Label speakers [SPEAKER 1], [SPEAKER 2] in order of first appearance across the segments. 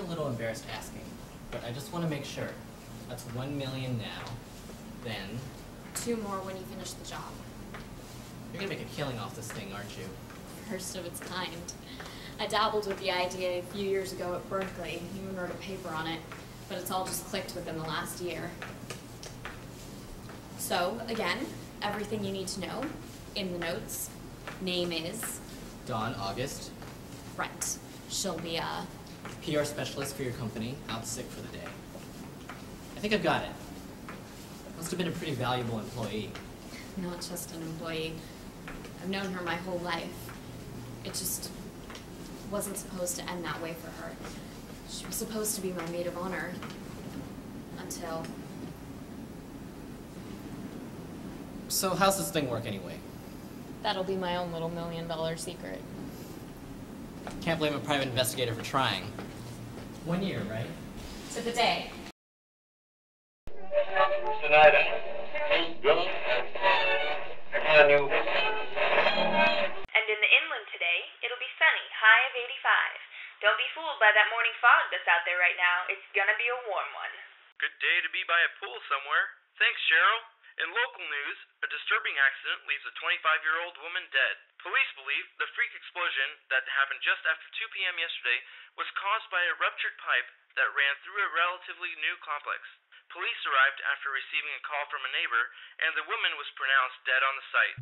[SPEAKER 1] feel a little embarrassed asking, but I just want to make sure. That's 1 million now, then...
[SPEAKER 2] 2 more when you finish the job.
[SPEAKER 1] You're gonna make a killing off this thing, aren't you?
[SPEAKER 2] First of its kind. I dabbled with the idea a few years ago at Berkeley, even wrote a paper on it, but it's all just clicked within the last year. So, again, everything you need to know in the notes. Name is...
[SPEAKER 1] Dawn August.
[SPEAKER 2] Right. She'll be a...
[SPEAKER 1] PR specialist for your company, out sick for the day. I think I've got it. Must have been a pretty valuable employee.
[SPEAKER 2] Not just an employee. I've known her my whole life. It just wasn't supposed to end that way for her. She was supposed to be my maid of honor. Until...
[SPEAKER 1] So how's this thing work anyway?
[SPEAKER 2] That'll be my own little $1 million secret.
[SPEAKER 1] Can't blame a private investigator for trying. 1 year, right?
[SPEAKER 2] To the day.
[SPEAKER 3] Tonight, and
[SPEAKER 4] in the inland today, it'll be sunny, high of 85. Don't be fooled by that morning fog that's out there right now. It's gonna be a warm one.
[SPEAKER 5] Good day to be by a pool somewhere. Thanks, Cheryl. In local news, a disturbing accident leaves a 25-year-old woman dead. Police believe the freak explosion that happened just after 2 p.m. yesterday was caused by a ruptured pipe that ran through a relatively new complex. Police arrived after receiving a call from a neighbor, and the woman was pronounced dead on the site.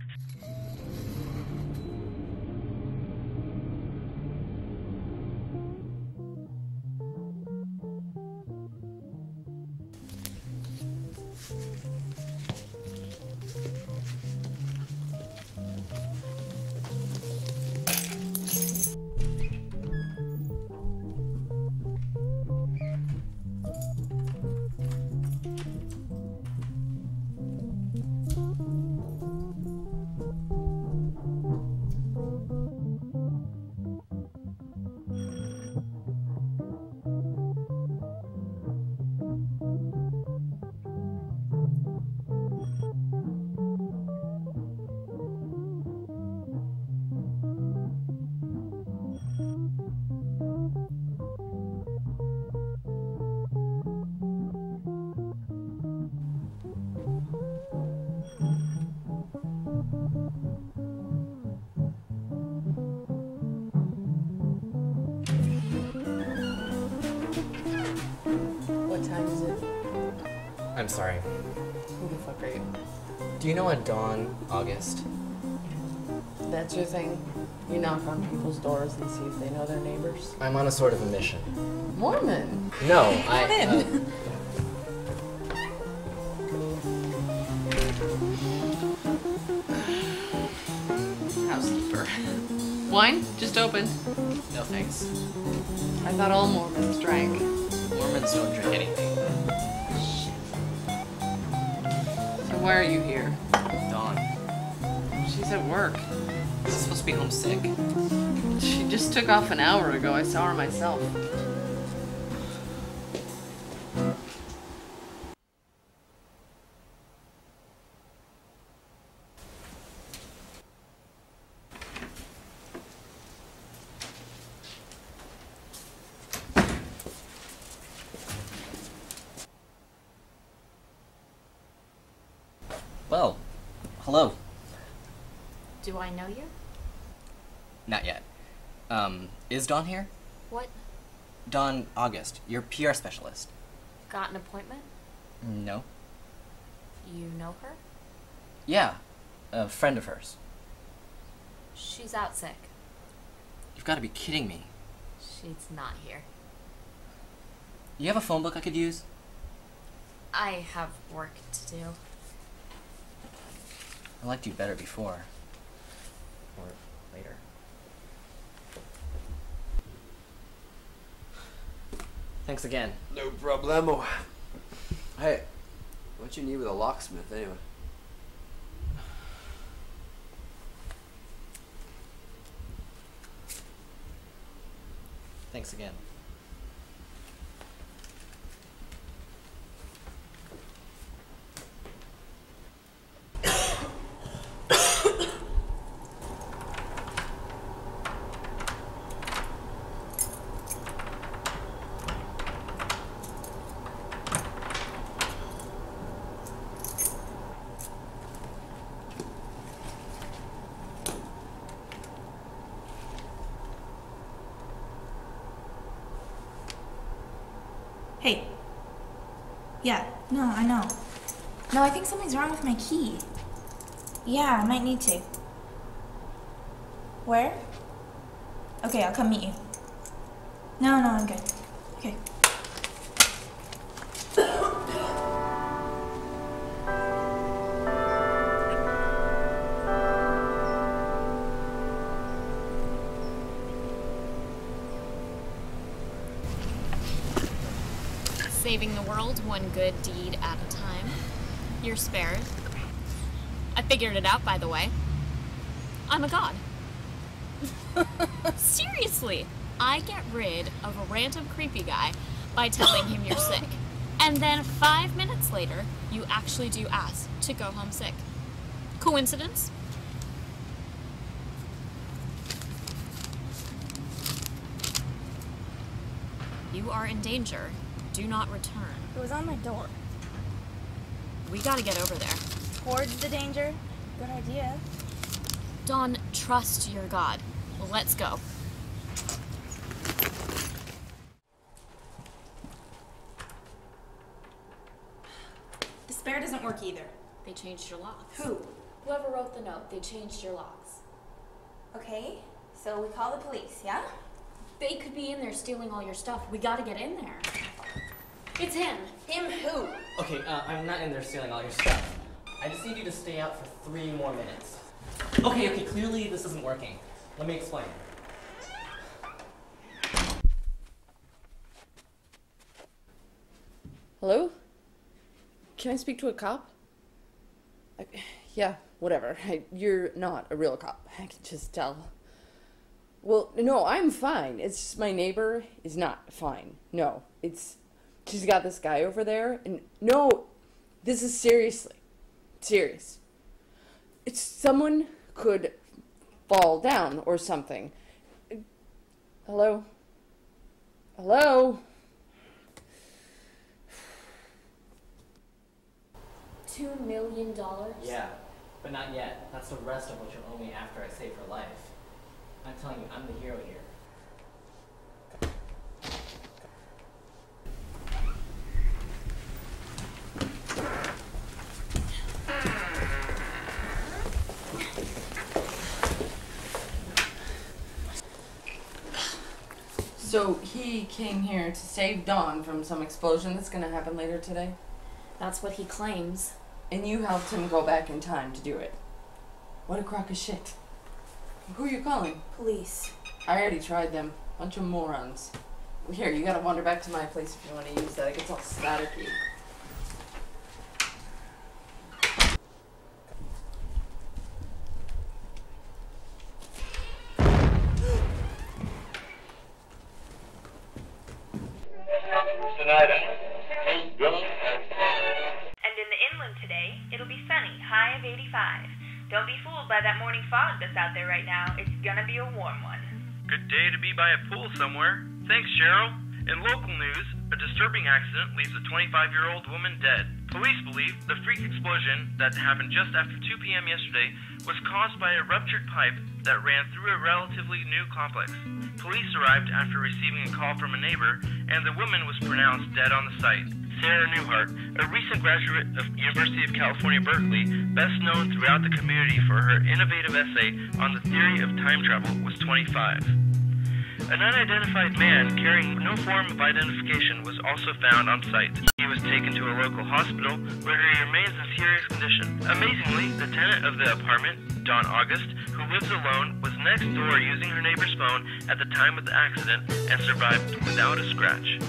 [SPEAKER 1] I'm sorry.
[SPEAKER 6] Who the fuck are you?
[SPEAKER 1] Do you know a Dawn August?
[SPEAKER 6] That's your thing? You knock on people's doors and see if they know their neighbors?
[SPEAKER 1] I'm on a sort of a mission.
[SPEAKER 6] Mormon?
[SPEAKER 1] No,
[SPEAKER 6] Get in. Housekeeper. Wine? Just opened.
[SPEAKER 1] No thanks.
[SPEAKER 6] I thought all Mormons drank.
[SPEAKER 1] Mormons don't drink anything.
[SPEAKER 6] So why are you here?
[SPEAKER 1] Dawn.
[SPEAKER 6] She's at work.
[SPEAKER 1] She's supposed to be homesick.
[SPEAKER 6] She just took off an hour ago. I saw her myself.
[SPEAKER 1] Well, hello.
[SPEAKER 2] Do I know you?
[SPEAKER 1] Not yet. Is Dawn here?
[SPEAKER 2] What?
[SPEAKER 1] Dawn August, your PR specialist.
[SPEAKER 2] Got an appointment?
[SPEAKER 1] No.
[SPEAKER 2] You know her?
[SPEAKER 1] Yeah, a friend of hers.
[SPEAKER 2] She's out sick.
[SPEAKER 1] You've got to be kidding me.
[SPEAKER 2] She's not here.
[SPEAKER 1] You have a phone book I could use?
[SPEAKER 2] I have work to do.
[SPEAKER 1] I liked you better before. Or later. Thanks again.
[SPEAKER 7] No problemo. Hey, what you need with a locksmith anyway?
[SPEAKER 1] Thanks again.
[SPEAKER 8] Yeah, no, I know. No, I think something's wrong with my key. Yeah, I might need to. Where? Okay, I'll come meet you. No, I'm good. Okay.
[SPEAKER 2] Saving the world one good deed at a time. You're spared. I figured it out, by the way. I'm a god. Seriously, I get rid of a random creepy guy by telling him you're sick. And then 5 minutes later, you actually do ask to go home sick. Coincidence? You are in danger. Do not return.
[SPEAKER 8] It was on my door.
[SPEAKER 2] We gotta get over there.
[SPEAKER 8] Towards the danger? Good idea.
[SPEAKER 2] Dawn, trust your god. Let's go.
[SPEAKER 8] The spare doesn't work either.
[SPEAKER 2] They changed your locks.
[SPEAKER 8] Who?
[SPEAKER 2] Whoever wrote the note, they changed your locks.
[SPEAKER 8] Okay, so we call the police, yeah?
[SPEAKER 2] They could be in there stealing all your stuff. We gotta get in there. It's him.
[SPEAKER 8] Him who?
[SPEAKER 1] Okay, I'm not in there stealing all your stuff. I just need you to stay out for 3 more minutes. Okay, clearly this isn't working. Let me explain.
[SPEAKER 6] Hello? Can I speak to a cop? Yeah, whatever. You're not a real cop. I can just tell. Well, no, I'm fine. It's just my neighbor is not fine. No, she's got this guy over there, and no, this is seriously serious. It's someone could fall down or something. Hello? Hello?
[SPEAKER 2] $2 million?
[SPEAKER 1] Yeah, but not yet. That's the rest of what you'll owe me after I save her life. I'm telling you, I'm the hero here.
[SPEAKER 6] So he came here to save Dawn from some explosion that's going to happen later today?
[SPEAKER 2] That's what he claims.
[SPEAKER 6] And you helped him go back in time to do it. What a crock of shit. Who are you calling?
[SPEAKER 8] Police.
[SPEAKER 6] I already tried them. Bunch of morons. Here, you gotta wander back to my place if you want to use that. It gets all staticky.
[SPEAKER 4] And in the inland today, it'll be sunny, high of 85. Don't be fooled by that morning fog that's out there right now. It's gonna be a warm one.
[SPEAKER 5] Good day to be by a pool somewhere. Thanks, Cheryl. In local news, a disturbing accident leaves a 25-year-old woman dead. Police believe the freak explosion that happened just after 2 p.m. yesterday was caused by a ruptured pipe that ran through a relatively new complex. Police arrived after receiving a call from a neighbor, and the woman was pronounced dead on the site. Sara, a recent graduate of University of California, Berkeley, best known throughout the community for her innovative essay on the theory of time travel, was 25. An unidentified man carrying no form of identification was also found on site. He was taken to a local hospital where he remains in serious condition. Amazingly, the tenant of the apartment, Dawn August, who lives alone, was next door using her neighbor's phone at the time of the accident and survived without a scratch.